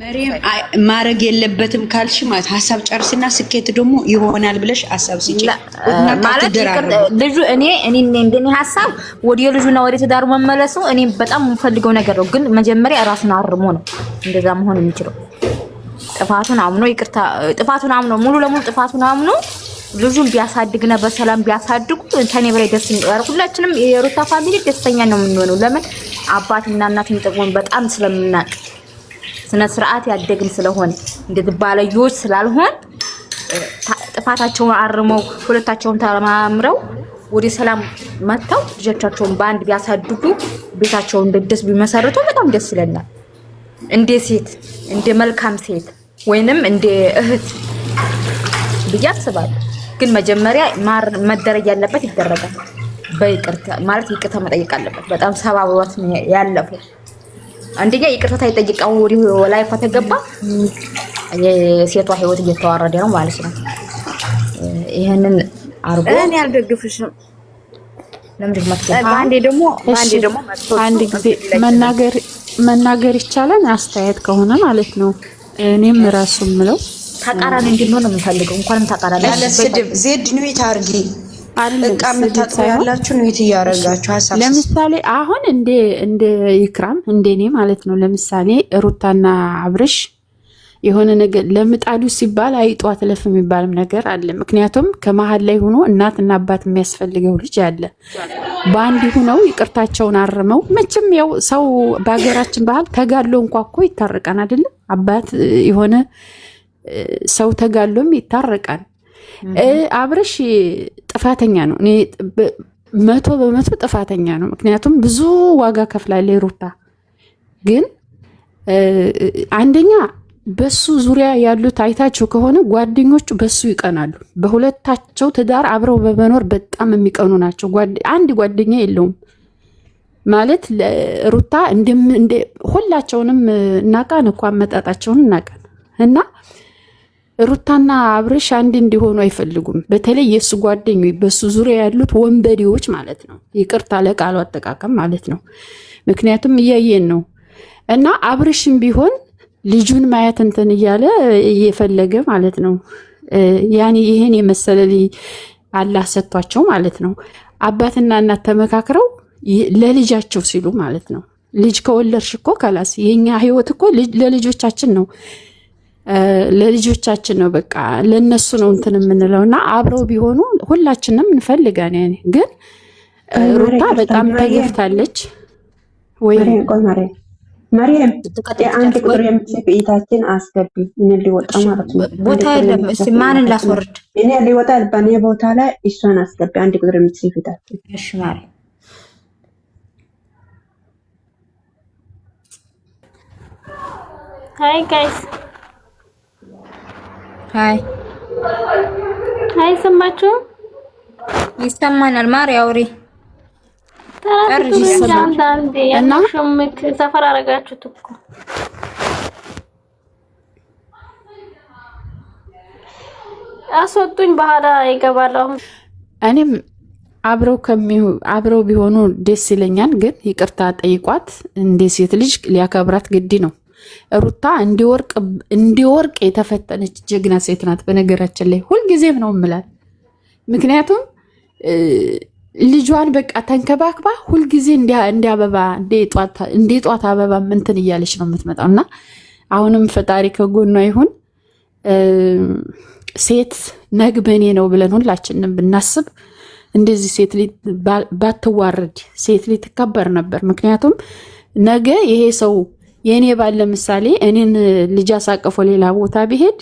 መሪም ማረግ የለበትም ካልሽ ማለት ሐሳብ ጨርስና ስኬት ደግሞ ይሆናል ብለሽ ሐሳብ ሲጪ ማለት ልጁ እኔ እንደኔ ሐሳብ ወዲየ ልጁና ወደ ትዳሩ መመለሱ እኔ በጣም የምፈልገው ነገር ነው። ግን መጀመሪያ ራሱን አርሞ ነው እንደዛ መሆን የሚችለው። ጥፋቱን አምኖ ይቅርታ ጥፋቱን አምኖ ሙሉ ለሙሉ ጥፋቱን አምኖ ልጁን ቢያሳድግና በሰላም ቢያሳድጉ ተኔ በላይ ደስ ይላል። ሁላችንም የሩታ ፋሚሊ ደስተኛ ነው የምንሆነው። ለምን አባትና እናትን ጥቅሙን በጣም ስለምናቅ ስነ ስርዓት ያደግን ስለሆነ እንደዚህ ባለዮች ስላልሆን ጥፋታቸውን አርመው ሁለታቸውን ተማምረው ወደ ሰላም መጥተው ልጆቻቸውን ባንድ ቢያሳድጉ ቤታቸውን ደስ ቢመሰርቱ በጣም ደስ ይለናል። እንደ ሴት እንደ መልካም ሴት ወይንም እንደ እህት ቢያስባል። ግን መጀመሪያ መደረግ ያለበት ይደረጋል። በይቅርታ ማለት ይቅርታ መጠየቅ አለበት። በጣም ሰባብሯት ያለፈው አንደኛ ይቅርታ ይጠይቃው ወዲ ላይ ፈተገባ የሴቷ ህይወት እየተዋረደ ነው ማለት ነው። ይሄንን አርጎ እኔ አልደግፍሽም። ለምን መጥተህ አንድ ጊዜ መናገር ይቻላል። አስተያየት ከሆነ ማለት ነው። እኔም ራሱ ምለው ተቃራኒ እንድንሆን ነው የምፈልገው። እንኳንም ተቃራኒ ያለ ስድብ ዜድ ነው ይታርጊ በቃ መታጠያላችሁ ነው ይያረጋችሁ ሐሳብ ለምሳሌ አሁን እንደ ይክራም እንደኔ ማለት ነው። ለምሳሌ ሩታና አብርሽ የሆነ ነገር ለምጣዱ ሲባል አይጧት ለፍ የሚባልም ነገር አለ። ምክንያቱም ከመሃል ላይ ሆኖ እናትና አባት የሚያስፈልገው ልጅ አለ። በአንድ ሆነው ይቅርታቸውን አርመው መቼም ያው ሰው በሀገራችን ባህል ተጋድሎ እንኳን እኮ ይታረቃል አይደል? አባት የሆነ ሰው ተጋድሎም ይታረቃል። አብርሽ ጥፋተኛ ነው። እኔ 100% ጥፋተኛ ነው። ምክንያቱም ብዙ ዋጋ ከፍላለች ሩታ። ግን አንደኛ በሱ ዙሪያ ያሉት አይታቸው ከሆነ ጓደኞቹ በሱ ይቀናሉ። በሁለታቸው ትዳር አብረው በመኖር በጣም የሚቀኑ ናቸው። አንድ ጓደኛ የለውም ማለት ሩታ ሁላቸውንም እናቃን እኮ አመጣጣቸውን እናቃን እና ሩታና አብርሽ አንድ እንዲሆኑ አይፈልጉም። በተለይ የሱ ጓደኞች በሱ ዙሪያ ያሉት ወንበዴዎች ማለት ነው። ይቅርታ ለቃሉ አጠቃቀም ማለት ነው። ምክንያቱም እያየን ነው እና አብርሽም ቢሆን ልጁን ማየት እንትን እያለ እየፈለገ ማለት ነው። ያኔ ይሄን የመሰለ አላህ ሰጥቷቸው ማለት ነው። አባትና እናት ተመካክረው ለልጃቸው ሲሉ ማለት ነው። ልጅ ከወለድሽ እኮ ካላስ የኛ ህይወት እኮ ለልጆቻችን ነው ለልጆቻችን ነው። በቃ ለነሱ ነው እንትን የምንለውና አብረው ቢሆኑ ሁላችንም እንፈልጋለን። ግን ሩታ በጣም ተገፍታለች። ወይ ማርያም አንድ ቁጥር የምትሰጥይታችን አስገቢ እኔ ሊወጣ ማለት ነው። ቦታ የለም። እሺ ማንን ላስወርድ? እኔ ሊወጣ በኔ ቦታ ላይ እሷን አስገቢ። አንድ ቁጥር የምትሰጥይታችን። እሺ ማርያም ሃይ ጋይስ ሃይ ሰማችሁ? ይሰማናል። ማርያም አውሪ እና ሹምክ ሰፈር አረጋችሁት እኮ አስወጡኝ በኋላ ይገባለሁ። እኔም አብረው ቢሆኑ ደስ ይለኛል። ግን ይቅርታ ጠይቋት። እንደ ሴት ልጅ ሊያከብራት ግድ ነው። ሩታ እንዲወርቅ የተፈተነች ጀግና ሴት ናት። በነገራችን ላይ ሁልጊዜም ነው የምላት። ምክንያቱም ልጇን በቃ ተንከባክባ ሁልጊዜ እንደ አበባ እንደ ጧት አበባ እንትን እያለች ነው የምትመጣው እና አሁንም ፈጣሪ ከጎኗ ይሁን። ሴት ነግበኔ ነው ብለን ሁላችንም ብናስብ እንደዚህ ሴት ልጅ ባትዋረድ ሴት ልጅ ትከበር ነበር። ምክንያቱም ነገ ይሄ ሰው የኔ ባለ ምሳሌ እኔን ልጅ አሳቀፎ ሌላ ቦታ ቢሄድ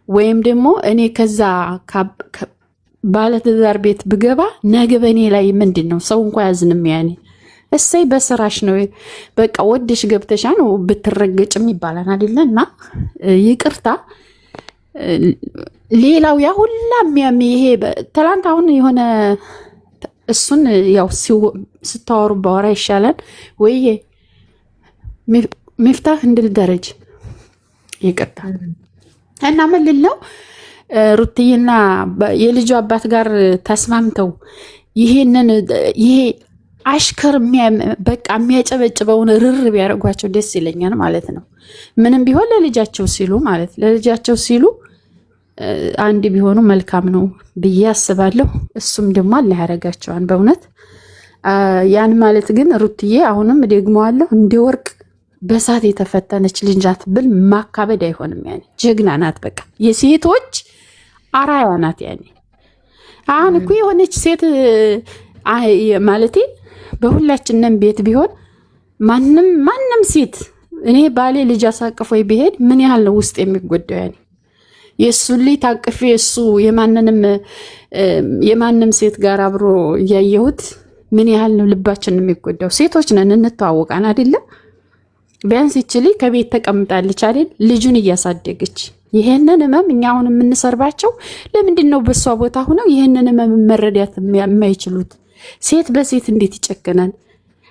ወይም ደግሞ እኔ ከዛ ባለትዳር ቤት ብገባ ነገ በእኔ ላይ ምንድን ነው ሰው እንኳ ያዝንም። ያኔ እሰይ በስራሽ ነው በቃ ወደሽ ገብተሻ ነው ብትረገጭም ይባላል አይደለ? እና ይቅርታ ሌላው ያ ሁላም ይሄ ትላንት አሁን የሆነ እሱን ያው ስታወሩ ባወራ ይሻላል ወይ ሚፍታህ እንድል ደረጅ ይቅርታ እና ምን ልለው ሩትይና የልጁ አባት ጋር ተስማምተው ይሄ አሽከር በቃ የሚያጨበጭበውን ርር ቢያደርጓቸው ደስ ይለኛል ማለት ነው። ምንም ቢሆን ለልጃቸው ሲሉ ማለት ለልጃቸው ሲሉ አንድ ቢሆኑ መልካም ነው ብዬ አስባለሁ። እሱም ደግሞ አላህ ያረጋቸዋል በእውነት ያን ማለት ግን ሩትዬ አሁንም ደግሞዋለሁ እንደ ወርቅ በሳት የተፈተነች ልጅ ናት ብል ማካበድ አይሆንም። ያኔ ጀግና ናት፣ በቃ የሴቶች አራያ ናት። ያኔ አሁን እኮ የሆነች ሴት ማለቴ በሁላችንም ቤት ቢሆን ማንም ሴት እኔ ባሌ ልጅ አሳቅፎ ቢሄድ ምን ያህል ነው ውስጥ የሚጎዳው? ያኔ የሱ ልጅ ታቅፌ እሱ የማንም ሴት ጋር አብሮ እያየሁት ምን ያህል ነው ልባችን የሚጎዳው? ሴቶች ነን እንተዋወቃን አይደለም? ቢያንስ ይችሊ ከቤት ተቀምጣለች አይደል? ልጁን እያሳደገች ይሄንን ህመም እኛ አሁን የምንሰርባቸው ለምንድን ነው በሷ ቦታ ሆነው ይሄንን ህመም መረዳት የማይችሉት? ሴት በሴት እንዴት ይጨክናል?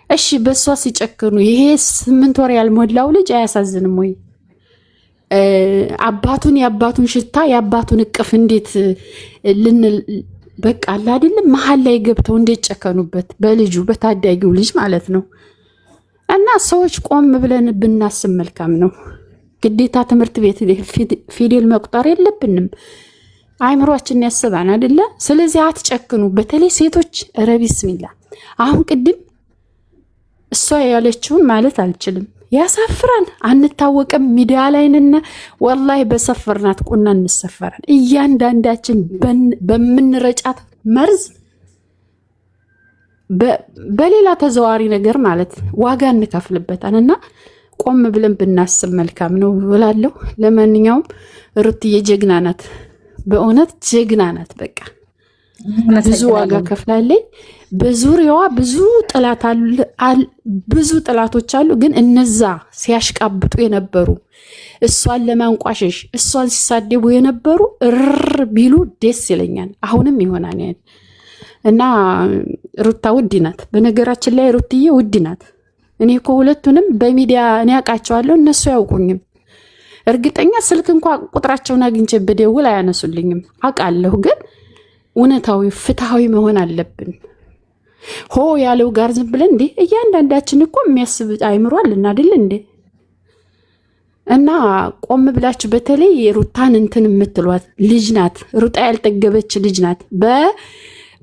እሺ በሷ ሲጨክኑ ይሄ 8 ወር ያልሞላው ልጅ አያሳዝንም ወይ? የአባቱን ሽታ የአባቱን እቅፍ እንዴት በቃ አለ አይደለም መሀል ላይ ገብተው እንዴት ጨከኑበት በልጁ በታዳጊው ልጅ ማለት ነው። እና ሰዎች ቆም ብለን ብናስብ መልካም ነው። ግዴታ ትምህርት ቤት ፊደል መቁጠር የለብንም። አይምሮአችን ያስባን አይደለ? ስለዚህ አትጨክኑ። በተለይ ሴቶች ረቢስሚላ አሁን ቅድም እሷ ያለችውን ማለት አልችልም። ያሳፍራን። አንታወቅም ሚዲያ ላይንና ወላሂ በሰፈርናት ቁና እንሰፈራን። እያንዳንዳችን በምንረጫት መርዝ በሌላ ተዘዋሪ ነገር ማለት ዋጋ እንከፍልበታል። እና ቆም ብለን ብናስብ መልካም ነው እላለሁ። ለማንኛውም ሩትዬ ጀግና ናት፣ በእውነት ጀግና ናት። በቃ ብዙ ዋጋ ከፍላለች። በዙሪያዋ ብዙ ጥላቶች አሉ። ግን እነዛ ሲያሽቃብጡ የነበሩ እሷን ለማንቋሸሽ እሷን ሲሳደቡ የነበሩ እርር ቢሉ ደስ ይለኛል። አሁንም ይሆናል ያን እና ሩታ ውድ ናት። በነገራችን ላይ ሩትዬ ውድ ናት። እኔ እኮ ሁለቱንም በሚዲያ እኔ አውቃቸዋለሁ፣ እነሱ ያውቁኝም። እርግጠኛ ስልክ እንኳ ቁጥራቸውን አግኝቼ ብደውል አያነሱልኝም አውቃለሁ። ግን እውነታዊ ፍትሃዊ መሆን አለብን። ሆ ያለው ጋር ዝም ብለን እንዴ እያንዳንዳችን እኮ የሚያስብ አይምሮ አለን አይደል እንዴ? እና ቆም ብላችሁ በተለይ ሩታን እንትን የምትሏት ልጅ ናት። ሩታ ያልጠገበች ልጅ ናት።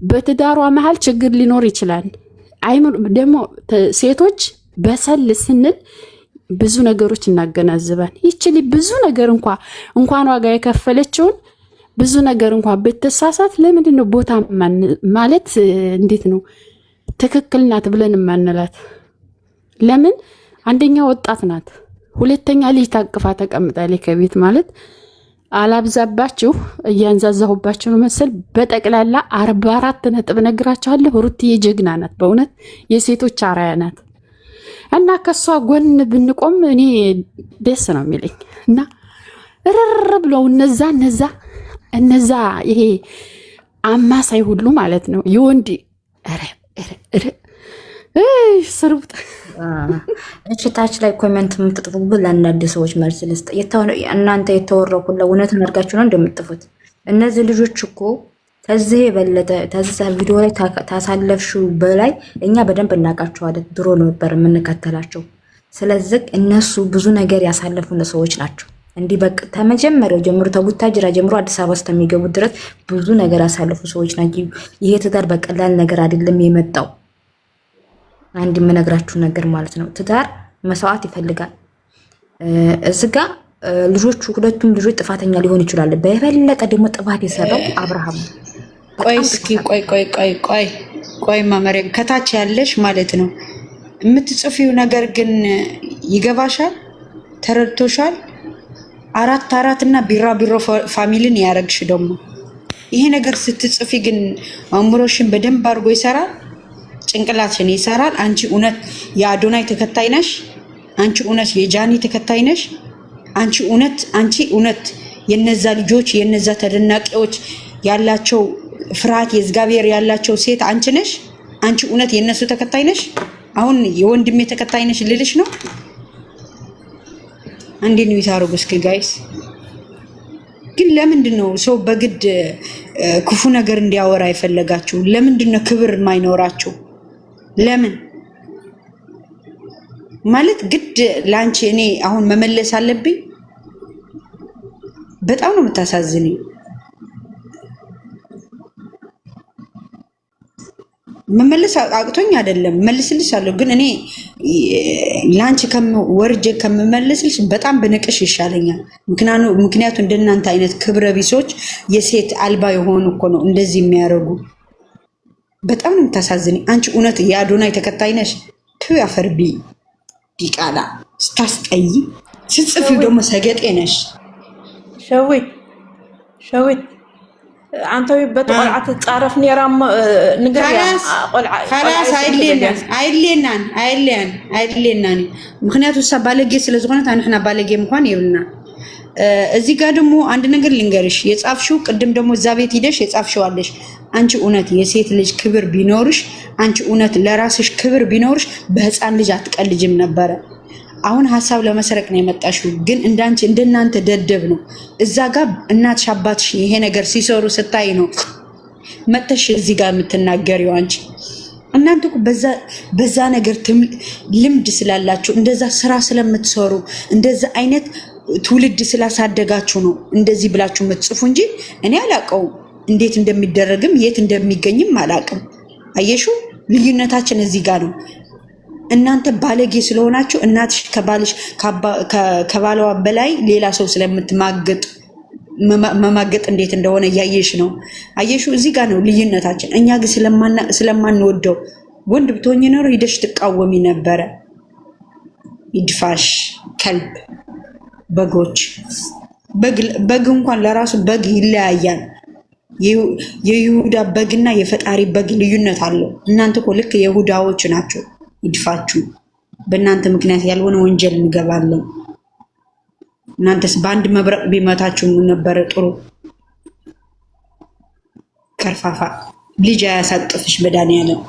በትዳሯ መሀል ችግር ሊኖር ይችላል። ደግሞ ሴቶች በሰል ስንል ብዙ ነገሮች እናገናዝባን። ይችል ብዙ ነገር እንኳን ዋጋ የከፈለችውን ብዙ ነገር እንኳን ብትሳሳት ለምንድን ነው ቦታ ማለት እንዴት ነው ትክክል ናት ብለን ማንላት? ለምን? አንደኛ ወጣት ናት፣ ሁለተኛ ልጅ ታቅፋ ተቀምጣለች ከቤት ማለት አላብዛባችሁ እያንዛዛሁባችሁ ነው መሰል። በጠቅላላ 44 ነጥብ ነግራችኋለሁ። ሩትዬ ጀግና ናት፣ በእውነት የሴቶች አራያ ናት። እና ከሷ ጎን ብንቆም እኔ ደስ ነው የሚለኝ። እና ረር ብለው እነዛ ይሄ አማሳይ ሁሉ ማለት ነው የወንድ ስሩጥ እቺ ታች ላይ ኮሜንት የምትጥፉ ለአንዳንድ ሰዎች መልስ ልስጥ። እናንተ የተወራው ሁሉ እውነቱን አድርጋችሁ ነው እንደምትጥፉት። እነዚህ ልጆች እኮ ከዚህ የበለጠ ተዛ ቪዲዮ ላይ ታሳለፍሽው በላይ እኛ በደንብ እናውቃቸዋለን። ድሮ ነበር የምንከተላቸው። ስለዚህ እነሱ ብዙ ነገር ያሳለፉ ሰዎች ናቸው። እንዲህ በቃ ተመጀመሪያው ጀምሮ ተቡታጅራ ጀምሮ አዲስ አበባ እስከሚገቡ ድረስ ብዙ ነገር ያሳለፉ ሰዎች ናቸው። ይሄ ትዳር በቀላል ነገር አይደለም የመጣው። አንድ የምነግራችሁ ነገር ማለት ነው፣ ትዳር መስዋዕት ይፈልጋል። እዚህ ጋ ልጆቹ ሁለቱም ልጆች ጥፋተኛ ሊሆን ይችላል። በበለጠ ደግሞ ጥፋት የሰራው አብርሃም። ቆይ እስኪ ቆይ ማመሪያ ከታች ያለሽ ማለት ነው የምትጽፊው ነገር ግን ይገባሻል? ተረድቶሻል? አራት እና ቢራቢሮ ፋሚሊን ያረግሽ ደግሞ ይሄ ነገር ስትጽፊ ግን አእምሮሽን በደንብ አድርጎ ይሰራል፣ ጭንቅላትሽን ይሰራል። አንቺ እውነት የአዶናይ ተከታይ ነሽ? አንቺ እውነት የጃኒ ተከታይ ነሽ? አንቺ እውነት የነዛ ልጆች የነዛ ተደናቂዎች ያላቸው ፍርሃት የእግዚአብሔር ያላቸው ሴት አንቺ ነሽ? አንቺ እውነት የነሱ ተከታይ ነሽ? አሁን የወንድሜ ተከታይ ነሽ ልልሽ ነው። አንዴ ነው ይታረጉ እስኪ ጋይስ። ግን ለምንድን ነው ሰው በግድ ክፉ ነገር እንዲያወራ የፈለጋችሁ? ለምንድን ነው ክብር የማይኖራችሁ? ለምን ማለት ግድ ላንቺ እኔ አሁን መመለስ አለብኝ? በጣም ነው የምታሳዝነኝ። መመለስ አቅቶኝ አይደለም መልስልሻለሁ፣ ግን እኔ ላንቺ ወርጄ ከምመልስልሽ በጣም ብንቅሽ ይሻለኛል። ምክንያቱ እንደናንተ አይነት ክብረ ቢሶች የሴት አልባ የሆኑ እኮ ነው እንደዚህ የሚያደርጉ። በጣም ነው የምታሳዝነኝ። አንቺ እውነት የአዶናይ ተከታይ ነሽ? ቱ ያፈርቢ ዲቃላ ስታስጠይ፣ ስትጽፊው ደግሞ ሰገጤ ነሽ። ሸዊት አንተ በተቆልዓት ጻረፍ ኔራም ንገሪያ ቆልዓ خلاص አይሌናን ምክንያቱ እሷ ባለጌ ስለዝሆነት አንሕና ባለጌ እንኳን ይብልና። እዚህ ጋር ደግሞ አንድ ነገር ልንገርሽ፣ የጻፍሽው ቅድም ደግሞ እዛ ቤት ሄደሽ የጻፍሽው አለሽ። አንቺ እውነት የሴት ልጅ ክብር ቢኖርሽ፣ አንቺ እውነት ለራስሽ ክብር ቢኖርሽ በህፃን ልጅ አትቀልጅም ነበረ። አሁን ሐሳብ ለመስረቅ ነው የመጣሽው፣ ግን እንዳንቺ እንደናንተ ደደብ ነው። እዛ ጋር እናትሽ አባትሽ ይሄ ነገር ሲሰሩ ስታይ ነው መተሽ እዚህ ጋር የምትናገሪው። አንቺ እናንተ እኮ በዛ ነገር ልምድ ስላላችሁ እንደዛ ስራ ስለምትሰሩ እንደዛ አይነት ትውልድ ስላሳደጋችሁ ነው እንደዚህ ብላችሁ የምትጽፉ እንጂ እኔ አላውቀውም እንዴት እንደሚደረግም የት እንደሚገኝም አላውቅም። አየሹ ልዩነታችን እዚህ ጋር ነው። እናንተ ባለጌ ስለሆናችሁ እናትሽ ከባለዋ በላይ ሌላ ሰው ስለምትማገጥ መማገጥ እንዴት እንደሆነ እያየሽ ነው። አየሹ እዚህ ጋር ነው ልዩነታችን። እኛ ግን ስለማንወደው ወንድ ብትሆኚ ኖሮ ሂደሽ ትቃወሚ ነበረ። ይድፋሽ ከልብ በጎች። በግ እንኳን ለራሱ በግ ይለያያል። የይሁዳ በግና የፈጣሪ በግ ልዩነት አለው። እናንተ እኮ ልክ የይሁዳዎች ናቸው። ይድፋችሁ። በእናንተ ምክንያት ያልሆነ ወንጀል እንገባለን። እናንተስ በአንድ መብረቅ ቢመታችሁ ነበረ ጥሩ። ከርፋፋ ልጅ አያሳቅፍሽ መድኃኒዓለም።